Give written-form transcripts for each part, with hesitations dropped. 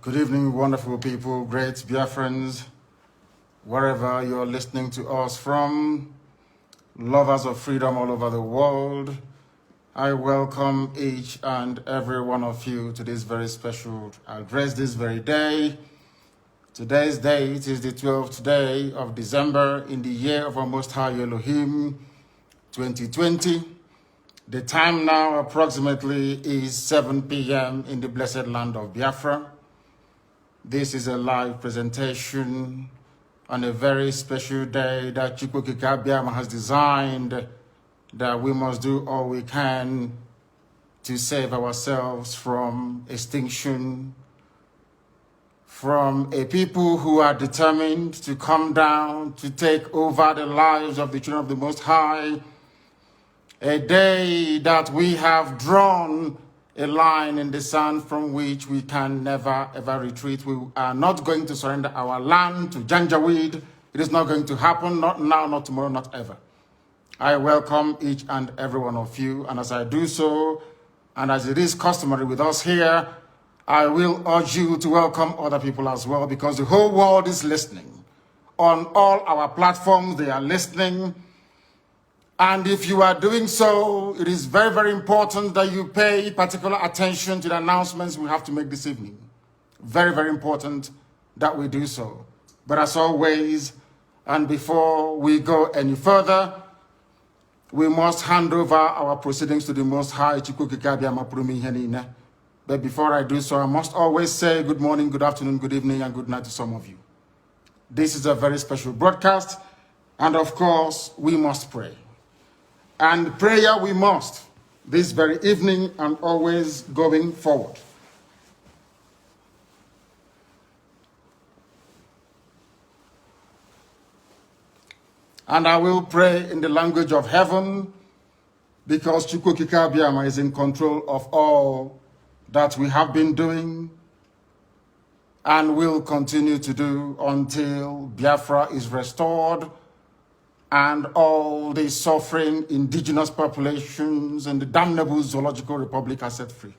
Good evening, wonderful people, great Biafrans, wherever you're listening to us from, lovers of freedom all over the world. I welcome each and every one of you to this very special address this very day. Today's date is the 12th day of December in the year of our Most High Elohim, 2020. The time now approximately is 7 p.m. in the blessed land of Biafra. This is a live presentation on a very special day that Chukwu Abiama has designed, that we must do all we can to save ourselves from extinction, from a people who are determined to come down, to take over the lives of the children of the Most High. A day that we have drawn a line in the sand from which we can never ever retreat. We are not going to surrender our land to Janjaweed. It is not going to happen, not now, not tomorrow, not ever. I welcome each and every one of you, and as I do so, and as it is customary with us here, I will urge you to welcome other people as well, because the whole world is listening. On all our platforms, they are listening. And if you are doing so, it is very, very important that you pay particular attention to the announcements we have to make this evening. Very, very important that we do so. But as always, and before we go any further, we must hand over our proceedings to the Most High. But before I do so, I must always say good morning, good afternoon, good evening, and good night to some of you. This is a very special broadcast, and of course, we must pray. And prayer we must, this very evening and always going forward. And I will pray in the language of heaven, because Chukwu Abiama is in control of all that we have been doing and will continue to do until Biafra is restored and all the suffering indigenous populations in the damnable zoological republic are set free.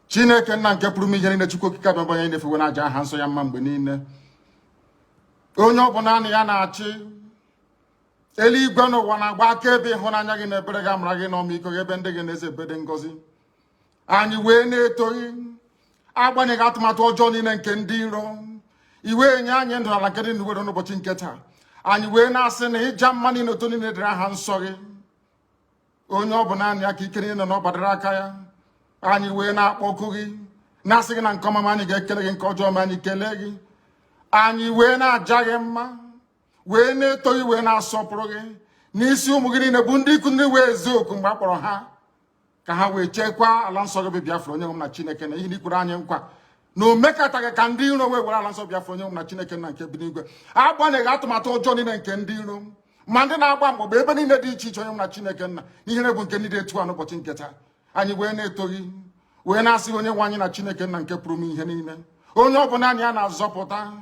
Chineke na nke pụrụ ihe niile Chukwu Okike abịa onye na-efe na aja aha nsọ ya mma mgbe niile. Onye ọbụla na ya na-achị eluigwe n'ụwa na-agba akaebe ịhụnanya gị na ebere gị amara gị na ọmịiko gị ebe ndị gị na-eze ebede ngọzi. Anyị wee na-etoghị agbanyeghị atụmatụ ọjọọ niile nke ndị iro. Iwe nye anyị ndụ ala nke dị n'uwe n'ụbọchị nke taa. Anyị wee na-asị na ịja mma niile otu niile dịrị aha nsọ gị. Onye ọ bụ naanị ya ka ike niile na ọ gbadara aka ya. Anyị wee na-akpọku gị na-asị gị na nke ọma anyị ga-ekele gị, nke ọjọọ ma anyị kelee gị. Anyị wee na-aja gị mma, wee na-eto gị, wee na-asọpụrụ gị n'isi ụmụ gị niile bụ ndị ikwu ndị wee ezu oku mgbe a kpọrọ ha ka ha wee chekwaa ala nsọ gị bụ Biafra onye nwe m na Chineke na ihe ndị kwuru anyị nkwa na o mekataghị ka ndị iro wee were ala nsọ Biafra onye nwe m na Chineke na nke bi n'igwe. Agbanyeghị atụmatụ ọjọọ niile nke ndị iro ma ndị na-agba mgbọgba ebe niile dị iche iche onye nwe m na Chineke nna ihere bụ nke ndị dị etu a n'ụbọchị nke taa. Anyị wee na-eto gị, wee na-asị onye nwe anyị na Chineke nna nke pụrụ m ihe niile. Onye ọ bụ naanị ya na-azọpụta,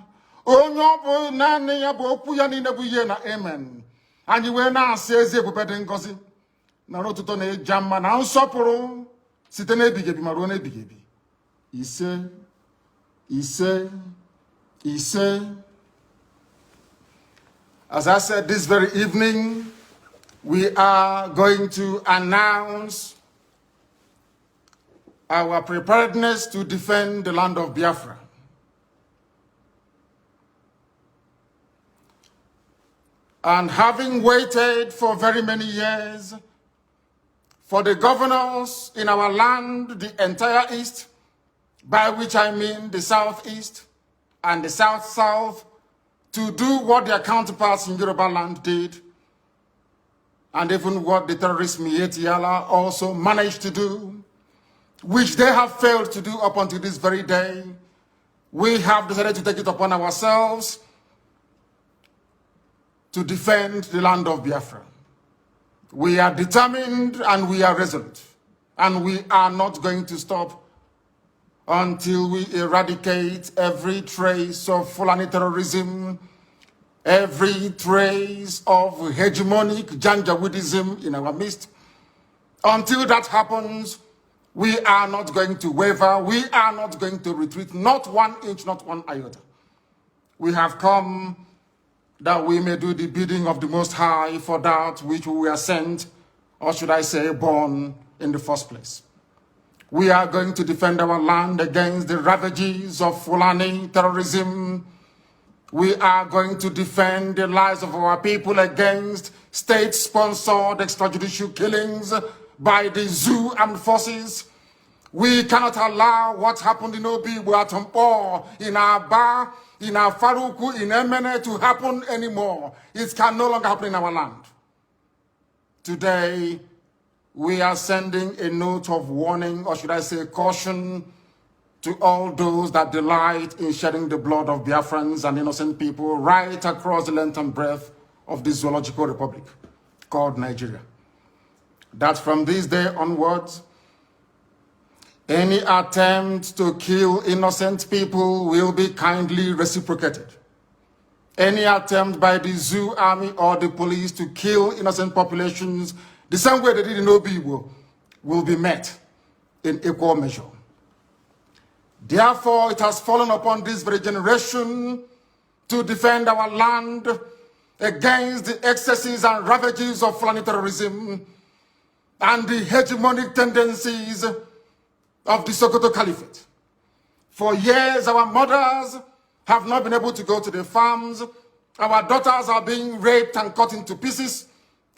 onye ọ bụ naanị ya bụ okwu ya niile bụ ihe na amen. Anyị wee na-asị ezi ebube dị ngọzi na n'ụtụtụ na ịja mma na nsọpụrụ site n'ebighị ebi ma ruo n'ebighị ebi. Ise, ise, ise. As I said, this very evening, we are going to announce our preparedness to defend the land of Biafra. And having waited for very many years for the governors in our land, the entire East, by which I mean the Southeast and the South-South, to do what their counterparts in Yoruba land did, and even what the terrorist Mietiala also managed to do, which they have failed to do up until this very day, we have decided to take it upon ourselves to defend the land of Biafra. We are determined and we are resolute, and we are not going to stop until we eradicate every trace of Fulani terrorism, every trace of hegemonic Janjaweedism in our midst. Until that happens, We are not going to waver. We are not going to retreat. Not 1 inch, not 1 iota. We have come that we may do the bidding of the Most High for that which we were sent, or should I say born, in the first place. We are going to defend our land against the ravages of Fulani terrorism. We are going to defend the lives of our people against state-sponsored extrajudicial killings by the zoo armed forces. We cannot allow what happened in Obi, Buatompo, in Aba, in Faruku, in Emene to happen anymore. It can no longer happen in our land. Today, we are sending a note of warning, or should I say caution, to all those that delight in shedding the blood of Biafrans and innocent people right across the length and breadth of this zoological republic called Nigeria. That from this day onwards, any attempt to kill innocent people will be kindly reciprocated. Any attempt by the zoo army or the police to kill innocent populations the same way they did in Obi will be met in equal measure. Therefore, it has fallen upon this very generation to defend our land against the excesses and ravages of Fulani terrorism and the hegemonic tendencies of the Sokoto Caliphate. For years, our mothers have not been able to go to the farms. Our daughters are being raped and cut into pieces.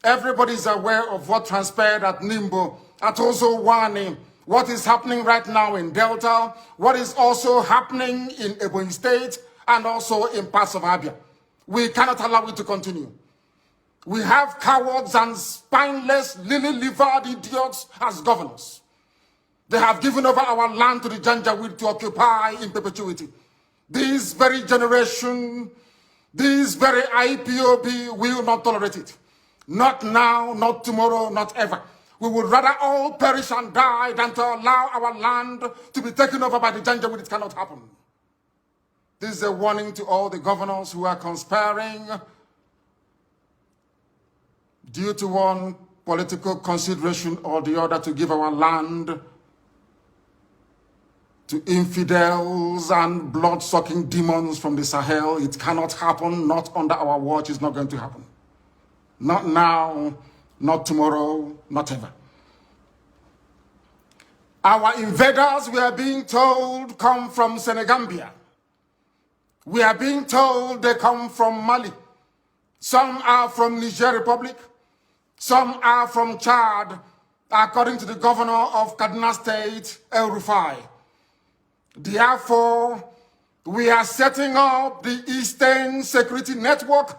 Everybody is aware of what transpired at Nimbo, at Ozowani, what is happening right now in Delta, what is also happening in Ebonyi State, and also in parts of Abia. We cannot allow it to continue. We have cowards and spineless, lily-livered idiots as governors. They have given over our land to the Janjaweed to occupy in perpetuity. This very generation, this very IPOB will not tolerate it. Not now, not tomorrow, not ever. We would rather all perish and die than to allow our land to be taken over by the Janjaweed. It cannot happen. This is a warning to all the governors who are conspiring due to one political consideration or the other to give our land to infidels and blood-sucking demons from the Sahel. It cannot happen, not under our watch. It's not going to happen. Not now, not tomorrow, not ever. Our invaders, we are being told, come from Senegambia. We are being told they come from Mali. Some are from Niger Republic. Some are from Chad, according to the governor of Kaduna State, El Rufai. Therefore, we are setting up the Eastern Security Network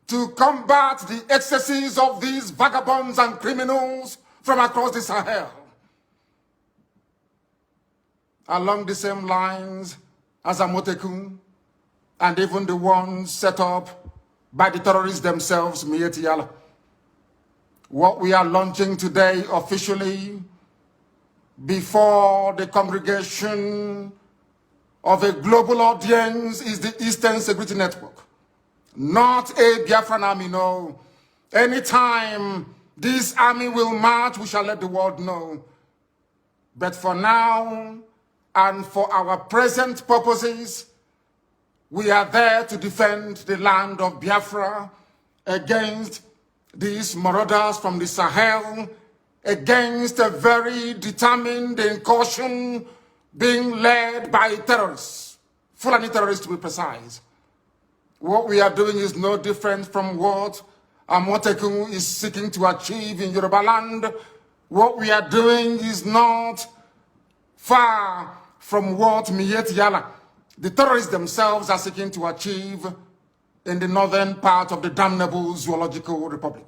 to combat the excesses of these vagabonds and criminals from across the Sahel. Along the same lines as Amotekun, and even the ones set up by the terrorists themselves, Mieti Yala. What we are launching today officially before the congregation of a global audience is the Eastern Security Network. Not a Biafran army, no. Anytime this army will march, we shall let the world know. But for now, and for our present purposes, we are there to defend the land of Biafra against these marauders from the Sahel, against a very determined incursion being led by terrorists, Fulani terrorists to be precise. What we are doing is no different from what Amotekun is seeking to achieve in Yoruba land. What we are doing is not far from what Mieti Yala, the terrorists themselves, are seeking to achieve in the northern part of the damnable zoological republic.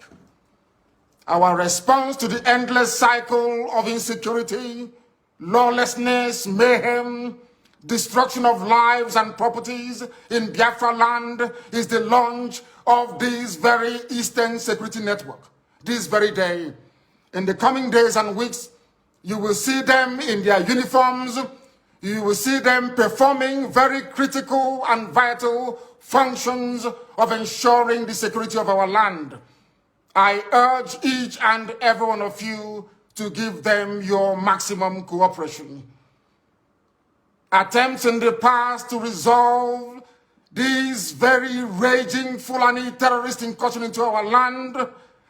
Our response to the endless cycle of insecurity, lawlessness, mayhem, destruction of lives and properties in Biafra land is the launch of this very Eastern Security Network. This very day, in the coming days and weeks, you will see them in their uniforms. You will see them performing very critical and vital functions of ensuring the security of our land. I urge each and every one of you to give them your maximum cooperation. Attempts in the past to resolve this very raging Fulani terrorist incursion into our land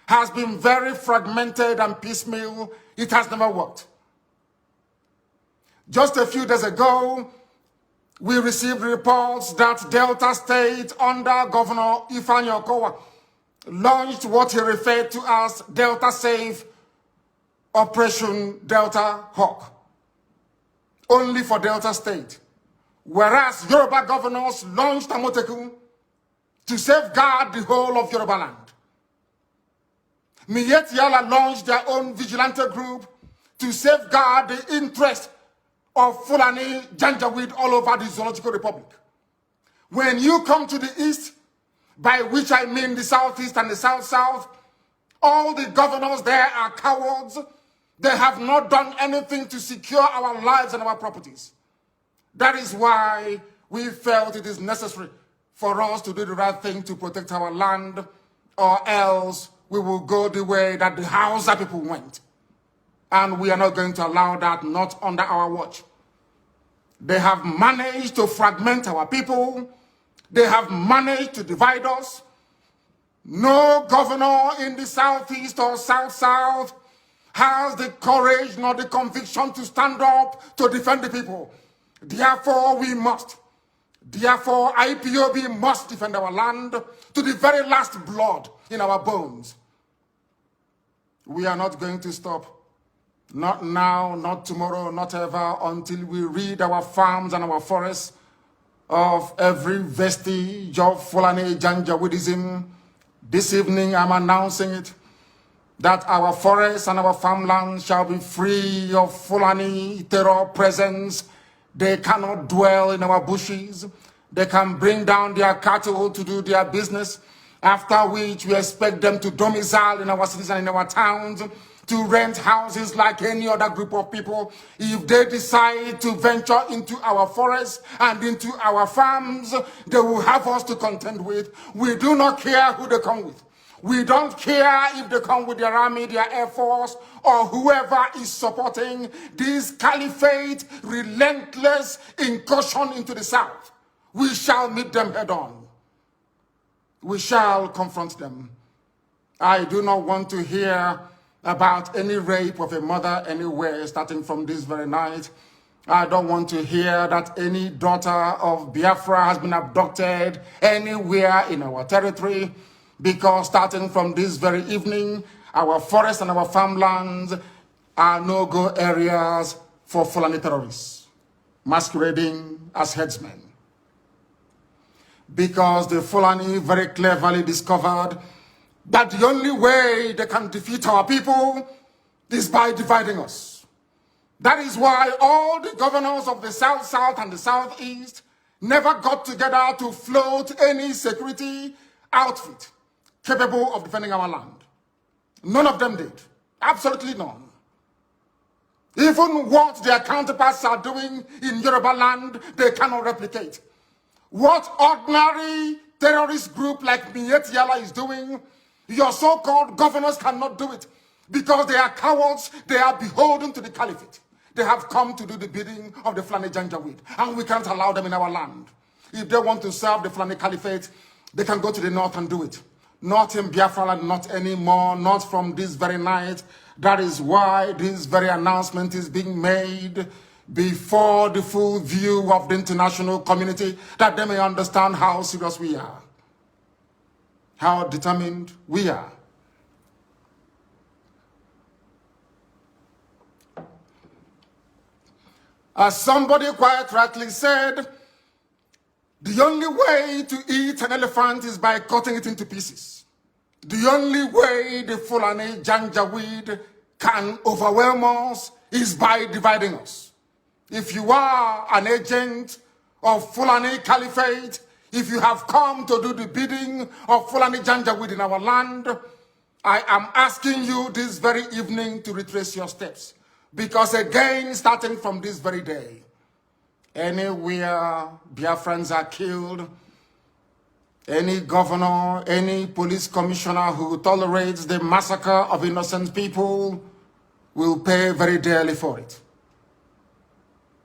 has been very fragmented and piecemeal. It has never worked. Just a few days ago, we received reports that Delta State under Governor Ifeanyi Okowa launched what he referred to as Delta Safe Operation Delta Hawk, only for Delta State. Whereas Yoruba governors launched Amotekun to safeguard the whole of Yoruba land. Miyetti Yala launched their own vigilante group to safeguard the interest of Fulani Janjaweed all over the Zoological Republic. When you come to the east, by which I mean the southeast and the south-south, all the governors there are cowards. They have not done anything to secure our lives and our properties. That is why we felt it is necessary for us to do the right thing to protect our land, or else we will go the way that the Hausa people went. And we are not going to allow that, not under our watch. They have managed to fragment our people. They have managed to divide us. No governor in the southeast or south-south has the courage nor the conviction to stand up to defend the people. Therefore, we must. Therefore, IPOB must defend our land to the very last blood in our bones. We are not going to stop. Not now, not tomorrow, not ever, until we rid our farms and our forests of every vestige of Fulani Janjaweedism. This evening, I'm announcing it, that our forests and our farmlands shall be free of Fulani terror presence. They cannot dwell in our bushes. They can bring down their cattle to do their business, after which we expect them to domicile in our cities and in our towns, to rent houses like any other group of people. If they decide to venture into our forests and into our farms, they will have us to contend with. We do not care who they come with. We don't care if they come with their army, their air force, or whoever is supporting this caliphate relentless incursion into the south. We shall meet them head on. We shall confront them. I do not want to hear about any rape of a mother anywhere starting from this very night. I don't want to hear that any daughter of Biafra has been abducted anywhere in our territory, because starting from this very evening, our forests and our farmlands are no-go areas for Fulani terrorists masquerading as headsmen. Because the Fulani very cleverly discovered that the only way they can defeat our people is by dividing us. That is why all the governors of the South-South and the Southeast never got together to float any security outfit capable of defending our land. None of them did. Absolutely none. Even what their counterparts are doing in Yoruba land, they cannot replicate. What ordinary terrorist group like Miyetti Yala is doing, your so-called governors cannot do it, because they are cowards. They are beholden to the caliphate. They have come to do the bidding of the Fulani Janjaweed, and we can't allow them in our land. If they want to serve the Fulani caliphate, they can go to the north and do it. Not in BiafraLand, not anymore, not from this very night. That is why this very announcement is being made before the full view of the international community, that they may understand how serious we are, how determined we are. As somebody quite rightly said, the only way to eat an elephant is by cutting it into pieces. The only way the Fulani Janjaweed can overwhelm us is by dividing us. If you are an agent of Fulani Caliphate, if you have come to do the bidding of Fulani Janjaweed in our land, I am asking you this very evening to retrace your steps. Because again, starting from this very day, anywhere Biafrans are killed, any governor, any police commissioner who tolerates the massacre of innocent people will pay very dearly for it.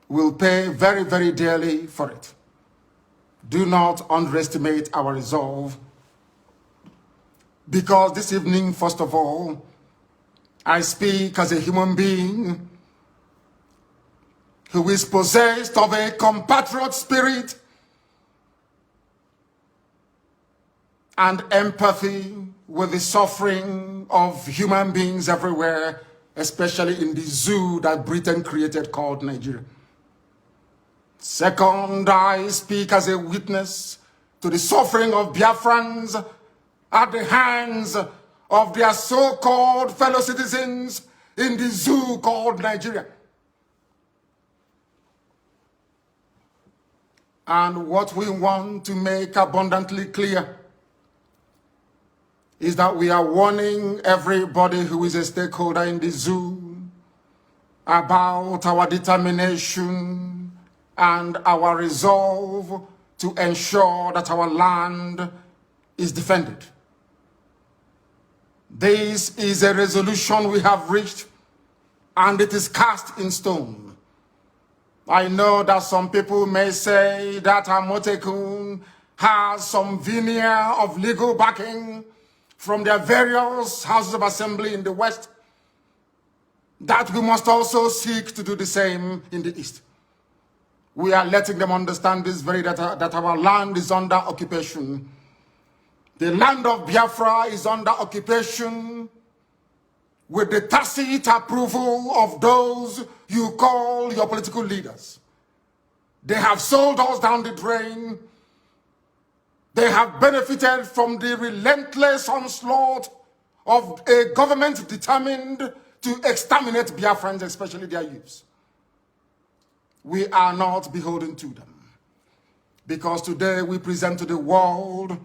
Will pay very, very dearly for it. Do not underestimate our resolve, because this evening, first of all, I speak as a human being who is possessed of a compatriot spirit and empathy with the suffering of human beings everywhere, especially in the zoo that Britain created called Nigeria. Second, I speak as a witness to the suffering of Biafrans at the hands of their so-called fellow citizens in the zoo called Nigeria. And what we want to make abundantly clear is that we are warning everybody who is a stakeholder in the zoo about our determination and our resolve to ensure that our land is defended. This is a resolution we have reached, and it is cast in stone. I know that some people may say that Amotekun has some veneer of legal backing from their various houses of assembly in the West, that we must also seek to do the same in the East. We are letting them understand this very that our land is under occupation. The land of Biafra is under occupation with the tacit approval of those you call your political leaders. They have sold us down the drain. They have benefited from the relentless onslaught of a government determined to exterminate Biafrans, especially their youths. We are not beholden to them, because today we present to the world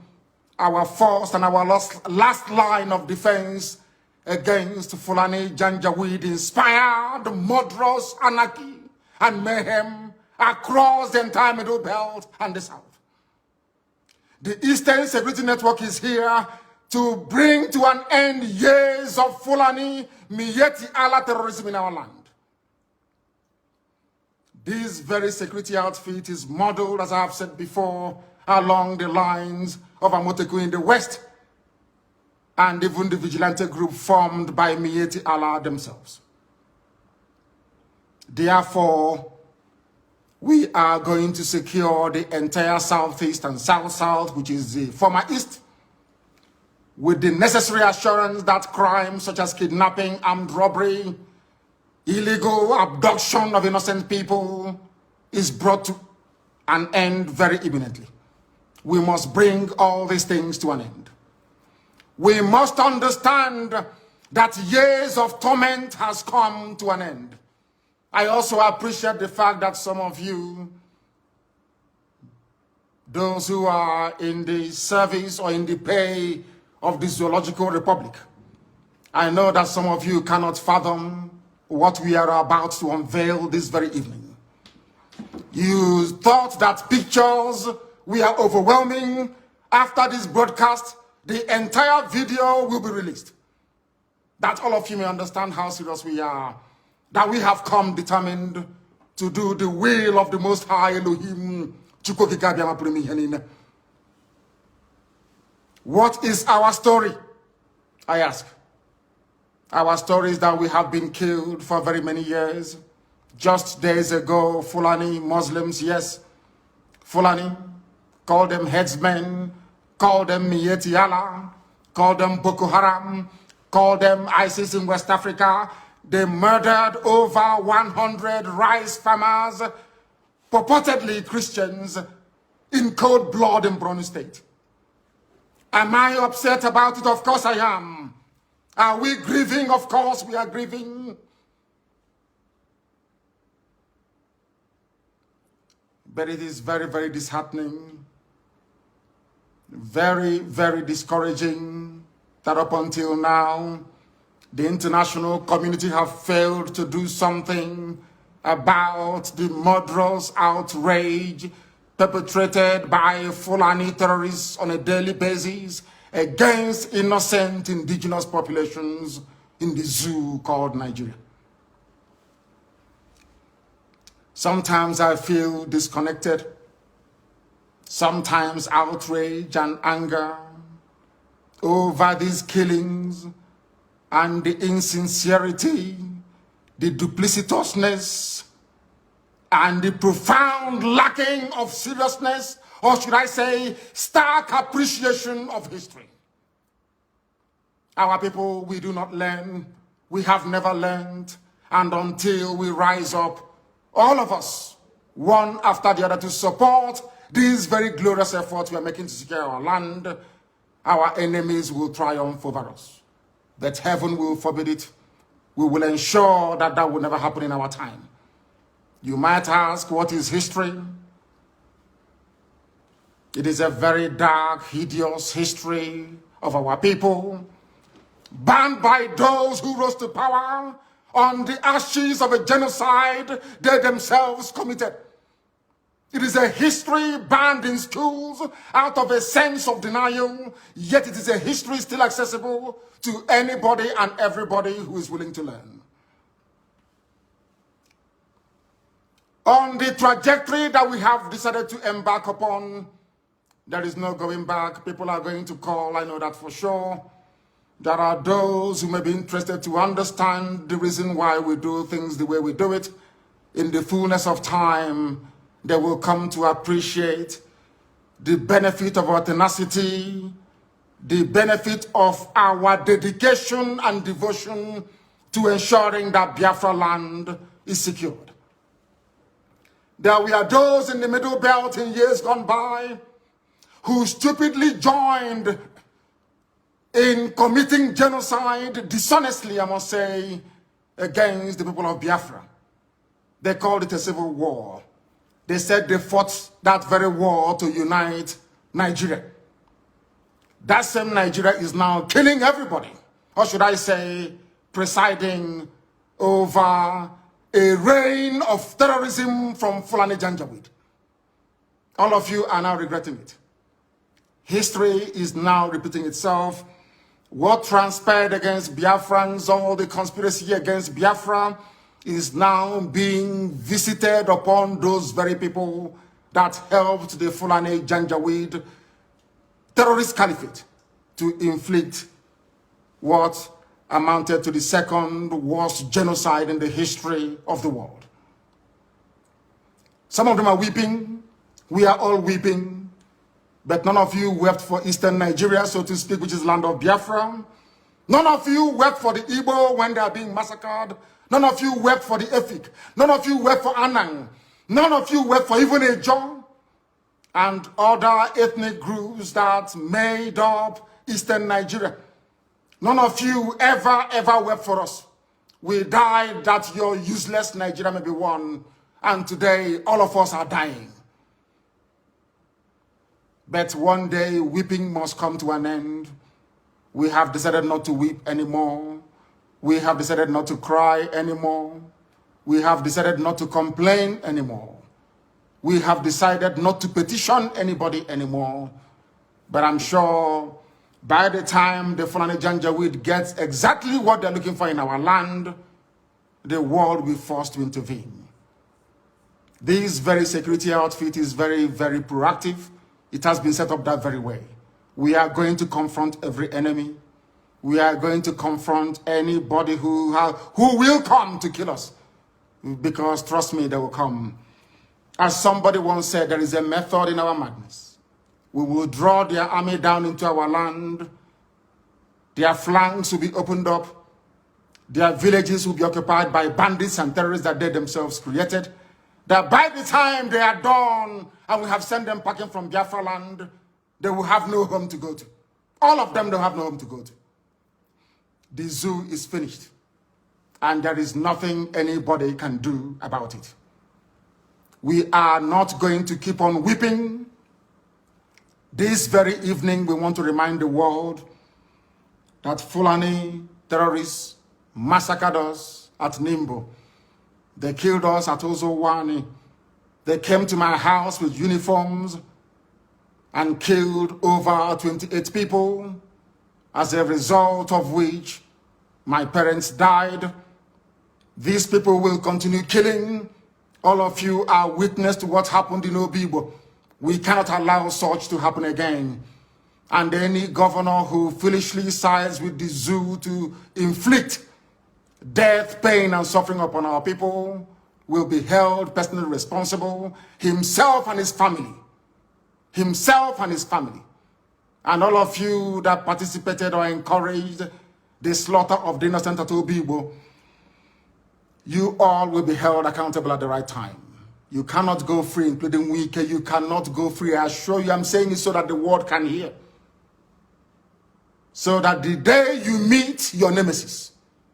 our first and our last line of defense against Fulani Janjaweed-inspired murderous anarchy and mayhem across the entire Middle Belt and the South. The Eastern Security Network is here to bring to an end years of Fulani Miyetti Allah terrorism in our land. This very security outfit is modeled, as I have said before, along the lines of Amotekun in the West, and even the vigilante group formed by Miyetti Allah themselves. Therefore, we are going to secure the entire Southeast and South-South, which is the former East, with the necessary assurance that crimes such as kidnapping, armed robbery, illegal abduction of innocent people is brought to an end very imminently. We must bring all these things to an end. We must understand that years of torment has come to an end. I also appreciate the fact that some of you, those who are in the service or in the pay of the Zoological Republic, I know that some of you cannot fathom what we are about to unveil this very evening. You thought that pictures were overwhelming. After this broadcast, the entire video will be released. That all of you may understand how serious we are, that we have come determined to do the will of the Most High Elohim, Chukwu, Abiama. What is our story? I ask. Our story is that we have been killed for very many years. Just days ago, Fulani Muslims, yes, Fulani, call them headsmen, call them Miyetti Allah, call them Boko Haram, call them ISIS in West Africa. They murdered over 100 rice farmers, purportedly Christians, in cold blood in Borno State. Am I upset about it? Of course I am. Are we grieving? Of course we are grieving. But it is very, very disheartening, very, very discouraging that up until now, the international community have failed to do something about the murderous outrage perpetrated by Fulani terrorists on a daily basis against innocent indigenous populations in the zoo called Nigeria. Sometimes I feel disconnected. Sometimes outrage and anger over these killings and the insincerity, the duplicitousness, and the profound lacking of seriousness, or should I say, stark appreciation of history. Our people, we do not learn. We have never learned. And until we rise up, all of us, one after the other, to support these very glorious efforts we are making to secure our land, our enemies will triumph over us. But heaven will forbid it. We will ensure that that will never happen in our time. You might ask, what is history? It is a very dark, hideous history of our people, banned by those who rose to power on the ashes of a genocide they themselves committed. It is a history banned in schools out of a sense of denial, yet it is a history still accessible to anybody and everybody who is willing to learn. On the trajectory that we have decided to embark upon, there is no going back. People are going to call, I know that for sure. There are those who may be interested to understand the reason why we do things the way we do it. In the fullness of time, they will come to appreciate the benefit of our tenacity, the benefit of our dedication and devotion to ensuring that Biafra land is secured. There were those in the Middle Belt in years gone by who stupidly joined in committing genocide, dishonestly, I must say, against the people of Biafra. They called it a civil war. They said they fought that very war to unite Nigeria. That same Nigeria is now killing everybody, or should I say, presiding over a reign of terrorism from Fulani Janjaweed. All of you are now regretting it. History is now repeating itself. What transpired against Biafrans, all the conspiracy against Biafra, is now being visited upon those very people that helped the Fulani Janjaweed terrorist caliphate to inflict what amounted to the second worst genocide in the history of the world. Some of them are weeping. We are all weeping. But none of you wept for Eastern Nigeria, so to speak, which is land of Biafra. None of you wept for the Igbo when they are being massacred. None of you wept for the Efik. None of you wept for Anang. None of you wept for even Ejo and other ethnic groups that made up Eastern Nigeria. None of you ever wept for us. We died that your useless Nigeria may be won, and today all of us are dying. But one day, weeping must come to an end. We have decided not to weep anymore. We have decided not to cry anymore. We have decided not to complain anymore. We have decided not to petition anybody anymore. But I'm sure by the time the Fulani Janjaweed gets exactly what they're looking for in our land, the world will be forced to intervene. This very security outfit is very proactive. It has been set up that very way. We are going to confront every enemy. We are going to confront anybody who will come to kill us. Because trust me, they will come. As somebody once said, there is a method in our madness. We will draw their army down into our land. Their flanks will be opened up. Their villages will be occupied by bandits and terrorists that they themselves created. That by the time they are done and we have sent them packing from BiafraLand, they will have no home to go to. All of them don't have no home to go to. The zoo is finished. And there is nothing anybody can do about it. We are not going to keep on weeping. This very evening, we want to remind the world that Fulani terrorists massacred us at Nimbo. They killed us at Ozowani. They came to my house with uniforms and killed over 28 people, as a result of which my parents died. These people will continue killing All of you are witness to what happened in Obibo. We cannot allow such to happen again. And any governor who foolishly sides with the zoo to inflict death, pain, and suffering upon our people will be held personally responsible, himself and his family. Himself and his family. And all of you that participated or encouraged the slaughter of the innocent at Obibo, you all will be held accountable at the right time. You cannot go free, including Wike. You cannot go free. I assure you, I'm saying it so that the world can hear. So that the day you meet your nemesis,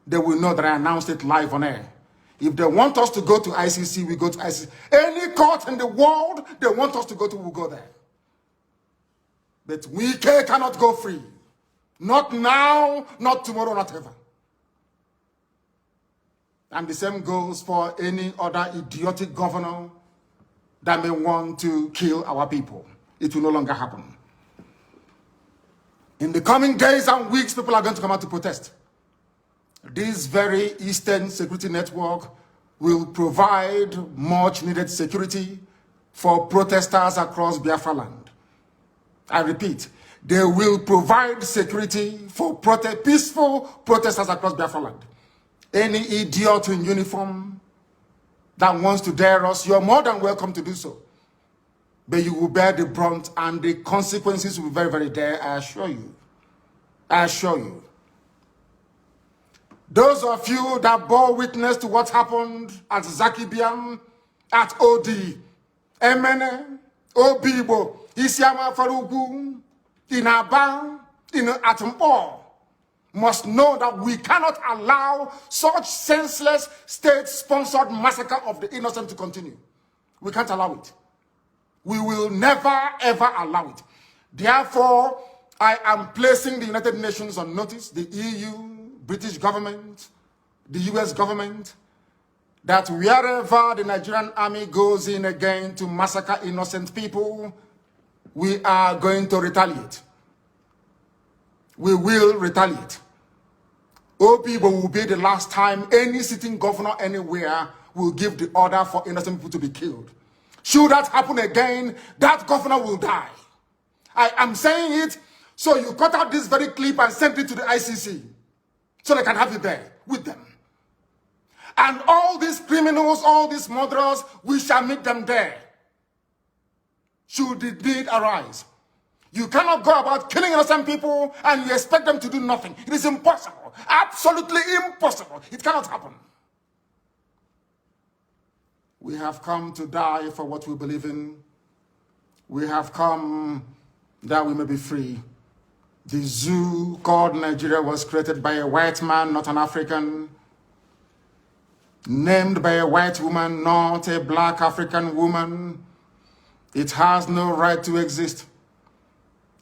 they will know that I announced it live on air. If they want us to go to ICC, we go to ICC. Any court in the world they want us to go to, we'll go there. But Wike cannot go free. Not now, not tomorrow, not ever. And the same goes for any other idiotic governor that may want to kill our people. It will no longer happen. In the coming days and weeks, people are going to come out to protest. This very Eastern Security Network will provide much needed security for protesters across BiafraLand. I repeat, they will provide security for peaceful protesters across BiafraLand. Any idiot in uniform that wants to dare us, you're more than welcome to do so. But you will bear the brunt and the consequences will be very, very dire, I assure you. I assure you. Those of you that bore witness to what happened at Zakibiam, at OD, Emene, Obibo, Isiama Farugu, in Aba, in Atumpo, must know that we cannot allow such senseless state-sponsored massacre of the innocent to continue. We can't allow it. We will never, ever allow it. Therefore, I am placing the United Nations on notice, the EU, British government, the US government, that wherever the Nigerian army goes in again to massacre innocent people, we are going to retaliate. We will retaliate. Obibo will be the last time any sitting governor anywhere will give the order for innocent people to be killed. Should that happen again, that governor will die. I am saying it, so you cut out this very clip and send it to the ICC, so they can have it there with them. And all these criminals, all these murderers, we shall meet them there. Should the need arise. You cannot go about killing innocent people and you expect them to do nothing. It is impossible. Absolutely impossible. It cannot happen. We have come to die for what we believe in. We have come that we may be free. The zoo called Nigeria was created by a white man, not an African. Named by a white woman, not a black African woman. It has no right to exist.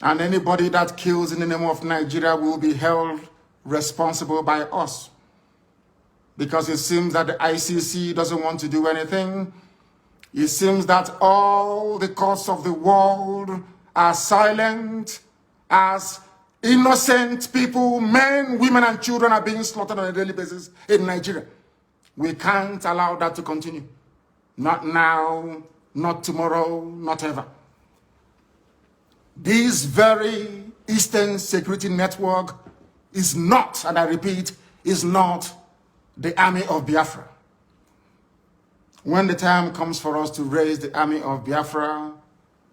And anybody that kills in the name of Nigeria will be held responsible by us. Because it seems that the ICC doesn't want to do anything. It seems that all the courts of the world are silent as innocent people, men, women, and children are being slaughtered on a daily basis in Nigeria. We can't allow that to continue. Not now, not tomorrow, not ever. This very Eastern Security Network is not, and I repeat, is not the army of Biafra. When the time comes for us to raise the army of Biafra,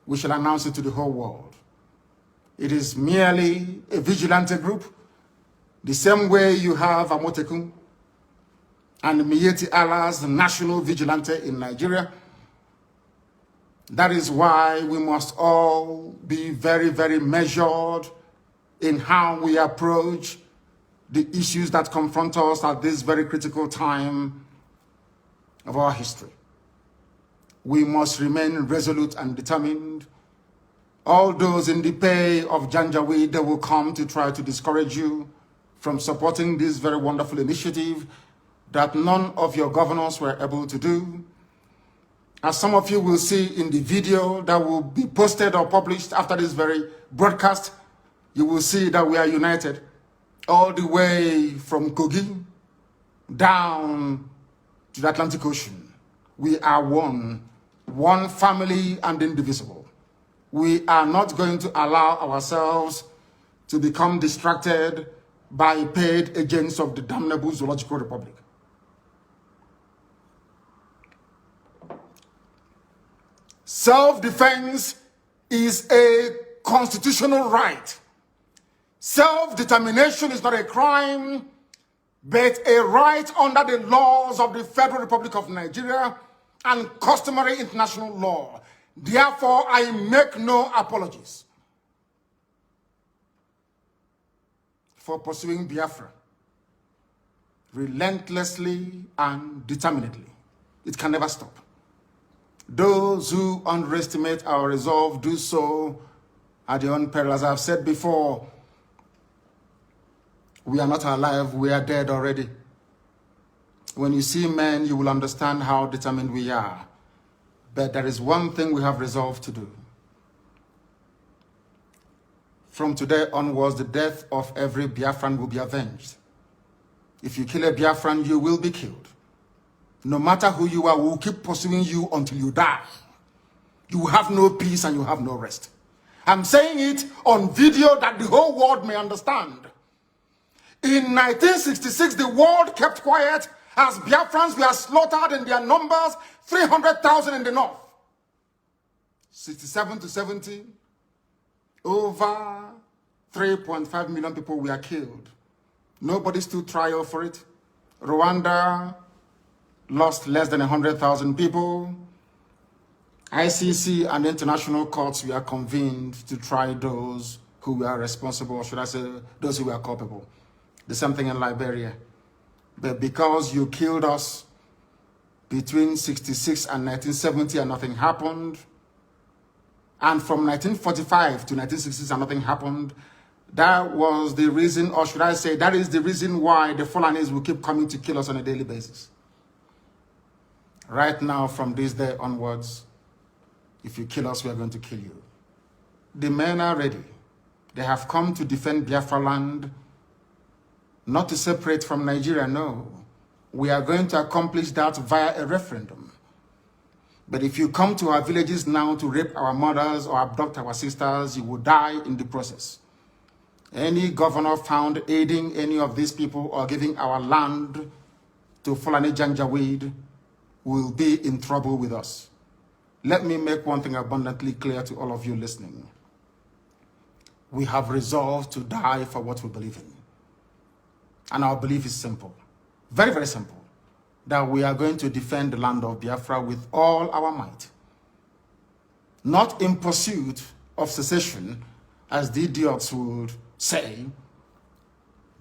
we shall announce it to the whole world. It is merely a vigilante group, the same way you have Amotekun and Miyetti Allah's national vigilante in Nigeria. That is why we must all be very, very measured in how we approach the issues that confront us at this very critical time of our history. We must remain resolute and determined. All those in the pay of Janjaweed, they will come to try to discourage you from supporting this very wonderful initiative that none of your governors were able to do. As some of you will see in the video that will be posted or published after this very broadcast, you will see that we are united all the way from Kogi down to the Atlantic Ocean. We are one family and indivisible. We are not going to allow ourselves to become distracted by paid agents of the damnable Zoological Republic. Self-defense is a constitutional right. Self-determination is not a crime, but a right under the laws of the Federal Republic of Nigeria and customary international law. Therefore, I make no apologies for pursuing Biafra relentlessly and determinedly. It can never stop. Those who underestimate our resolve do so at their own peril. As I've said before, we are not alive, we are dead already. When you see men, you will understand how determined we are. But there is one thing we have resolved to do. From today onwards, the death of every Biafran will be avenged. If you kill a Biafran, you will be killed. No matter who you are, we will keep pursuing you until you die. You will have no peace and you have no rest. I'm saying it on video that the whole world may understand. In 1966, the world kept quiet as Biafrans were slaughtered in their numbers, 300,000 in the north. 67 to 70, over 3.5 million people were killed. Nobody stood trial for it. Rwanda lost less than 100,000 people. ICC and international courts were convened to try those who were responsible, or should I say, those who were culpable. The same thing in Liberia. But because you killed us between 66 and 1970 and nothing happened, and from 1945 to 1966 and nothing happened, that was the reason, or should I say, that is the reason why the Fulanis will keep coming to kill us on a daily basis. Right now, from this day onwards, if you kill us, we are going to kill you. The men are ready. They have come to defend BiafraLand, not to separate from Nigeria, no. We are going to accomplish that via a referendum. But if you come to our villages now to rape our mothers or abduct our sisters, you will die in the process. Any governor found aiding any of these people or giving our land to Fulani Janjaweed will be in trouble with us. Let me make one thing abundantly clear to all of you listening. We have resolved to die for what we believe in. And our belief is simple, very, very simple, that we are going to defend the land of Biafra with all our might. Not in pursuit of secession, as the idiots would say,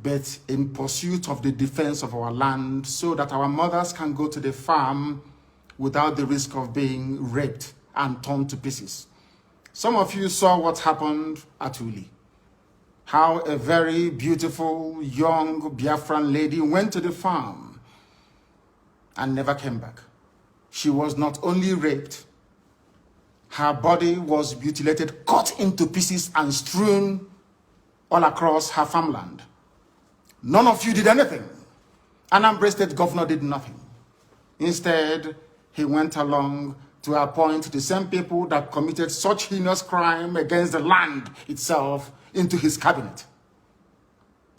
but in pursuit of the defense of our land so that our mothers can go to the farm without the risk of being raped and torn to pieces. Some of you saw what happened at Uli. How a very beautiful young Biafran lady went to the farm and never came back. She was not only raped, her body was mutilated, cut into pieces and strewn all across her farmland. None of you did anything. Nnamdi State Governor did nothing. Instead, he went along to appoint the same people that committed such heinous crime against the land itself into his cabinet.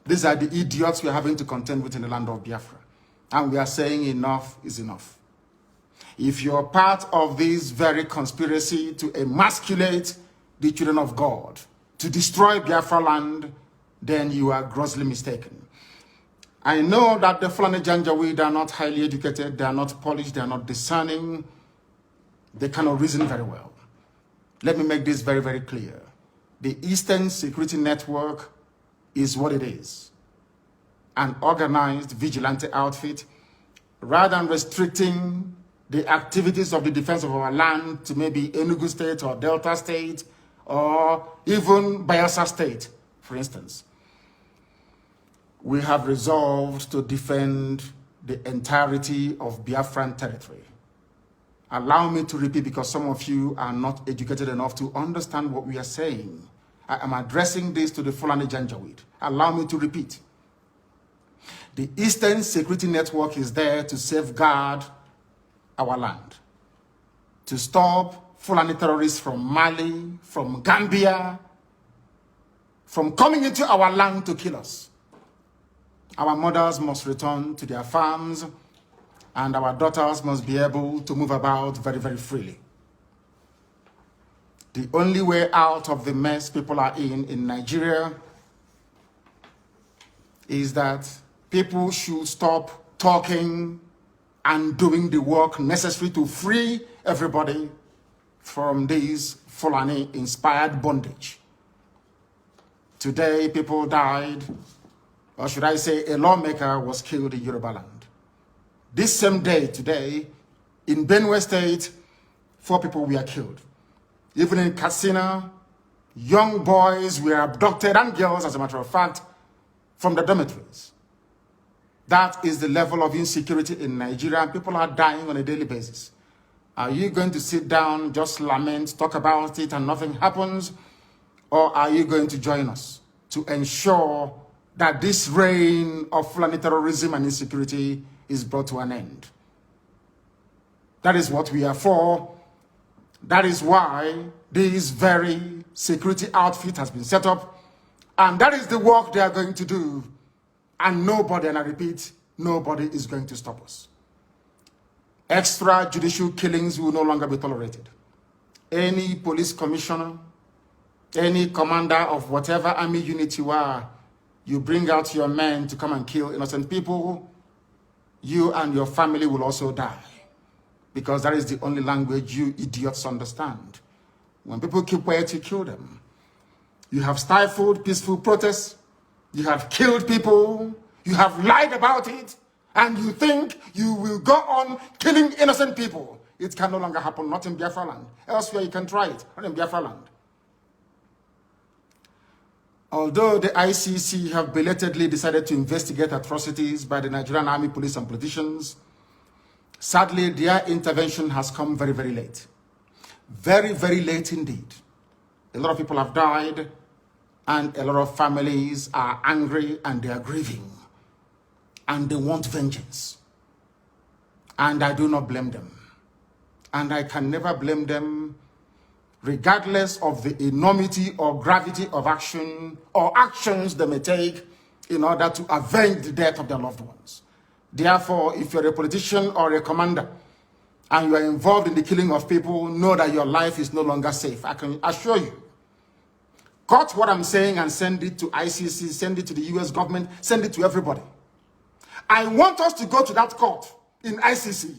These are the idiots we are having to contend with in the land of Biafra. And we are saying enough is enough. If you're part of this very conspiracy to emasculate the children of God, to destroy Biafra land, then you are grossly mistaken. I know that the Fulani Janjaweed are not highly educated, they are not polished, they are not discerning, they cannot reason very well. Let me make this very, very clear. The Eastern Security Network is what it is. An organized vigilante outfit, rather than restricting the activities of the defense of our land to maybe Enugu State or Delta State or even Bayelsa State, for instance. We have resolved to defend the entirety of Biafran territory. Allow me to repeat, because some of you are not educated enough to understand what we are saying. I am addressing this to the Fulani Janjaweed. Allow me to repeat. The Eastern Security Network is there to safeguard our land, to stop Fulani terrorists from Mali, from Gambia, from coming into our land to kill us. Our mothers must return to their farms, and our daughters must be able to move about very, very freely. The only way out of the mess people are in Nigeria is that people should stop talking and doing the work necessary to free everybody from this Fulani-inspired bondage. Today, people died, or should I say a lawmaker was killed in Yoruba land. This same day, today, in Benue State, 4 people were killed. Even in Katsina, young boys were abducted, and girls, as a matter of fact, from the dormitories. That is the level of insecurity in Nigeria, and people are dying on a daily basis. Are you going to sit down, just lament, talk about it, and nothing happens? Or are you going to join us to ensure that this reign of Fulani terrorism and insecurity is brought to an end? That is what we are for. That is why this very security outfit has been set up. And that is the work they are going to do. And nobody, and I repeat, nobody is going to stop us. Extrajudicial killings will no longer be tolerated. Any police commissioner, any commander of whatever army unit you are, you bring out your men to come and kill innocent people, you and your family will also die. Because that is the only language you idiots understand. When people keep quiet, you kill them. You have stifled peaceful protests. You have killed people. You have lied about it. And you think you will go on killing innocent people. It can no longer happen, not in BiafraLand. Elsewhere you can try it, not in BiafraLand. Although the ICC have belatedly decided to investigate atrocities by the Nigerian Army, police, and politicians, sadly, their intervention has come very, very late. Very, very late indeed. A lot of people have died, and a lot of families are angry and they are grieving. And they want vengeance. And I do not blame them. And I can never blame them, regardless of the enormity or gravity of action or actions they may take in order to avenge the death of their loved ones. Therefore, if you're a politician or a commander and you are involved in the killing of people, know that your life is no longer safe. I can assure you. Cut what I'm saying and send it to ICC, send it to the US government, send it to everybody. I want us to go to that court in ICC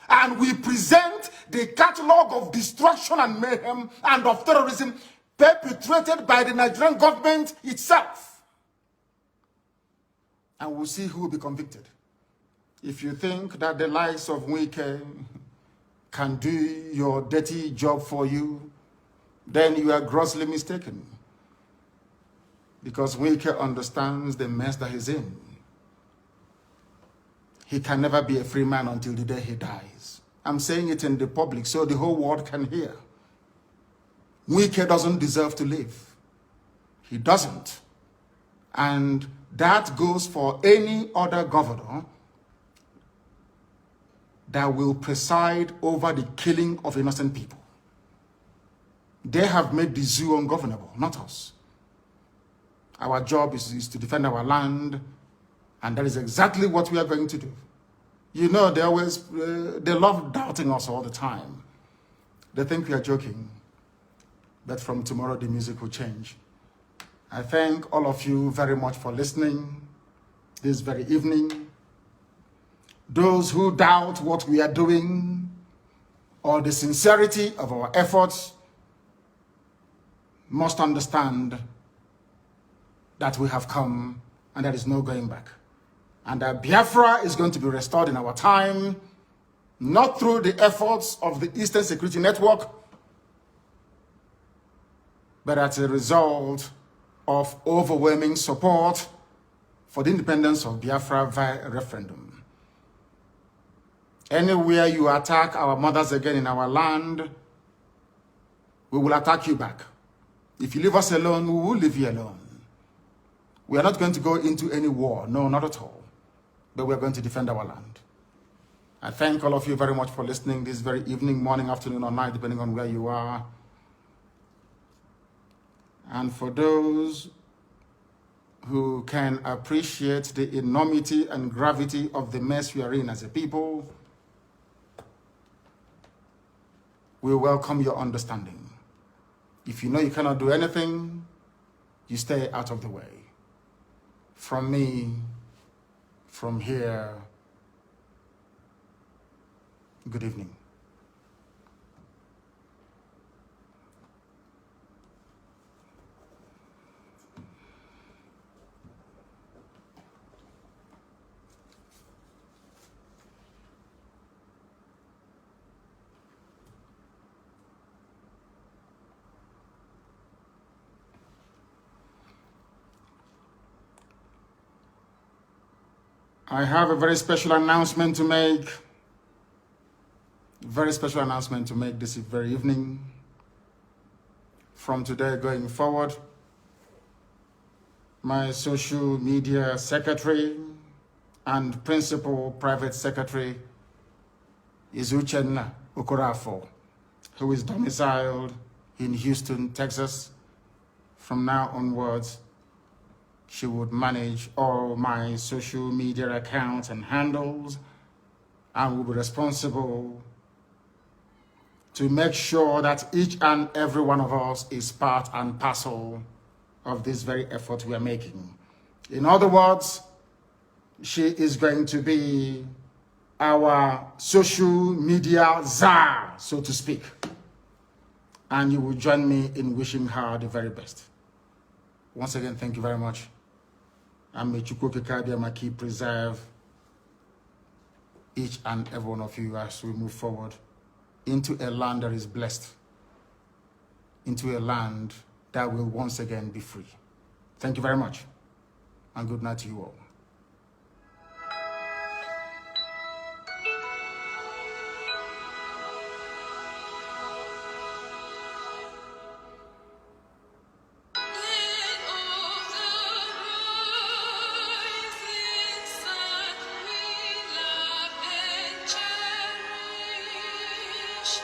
and we present the catalog of destruction and mayhem and of terrorism perpetrated by the Nigerian government itself. And we'll see who will be convicted. If you think that the likes of Okike can do your dirty job for you, then you are grossly mistaken. Because Okike understands the mess that he's in. He can never be a free man until the day he dies. I'm saying it in the public so the whole world can hear. Okike doesn't deserve to live. He doesn't. And that goes for any other governor that will preside over the killing of innocent people. They have made the zoo ungovernable, not us. Our job is to defend our land, and that is exactly what we are going to do. You know, they love doubting us all the time. They think we are joking. But from tomorrow, the music will change. I thank all of you very much for listening this very evening. Those who doubt what we are doing or the sincerity of our efforts must understand that we have come and there is no going back. And that Biafra is going to be restored in our time, not through the efforts of the Eastern Security Network, but as a result of overwhelming support for the independence of Biafra via a referendum. Anywhere you attack our mothers again in our land, we will attack you back. If you leave us alone, we will leave you alone. We are not going to go into any war, no, not at all. But we are going to defend our land. I thank all of you very much for listening this very evening, morning, afternoon, or night, depending on where you are. And for those who can appreciate the enormity and gravity of the mess we are in as a people, we welcome your understanding. If you know you cannot do anything, you stay out of the way. From me, from here, good evening. I have a very special announcement to make. Very special announcement to make this very evening. From today going forward, my social media secretary and principal private secretary is Uchenna Okorafo, who is domiciled in Houston, Texas. From now onwards, she would manage all my social media accounts and handles and will be responsible to make sure that each and every one of us is part and parcel of this very effort we are making. In other words, she is going to be our social media czar, so to speak. And you will join me in wishing her the very best. Once again, thank you very much. And may Chukwu Abiama keep preserve each and every one of you as we move forward into a land that is blessed, into a land that will once again be free. Thank you very much, and good night to you all. Cherish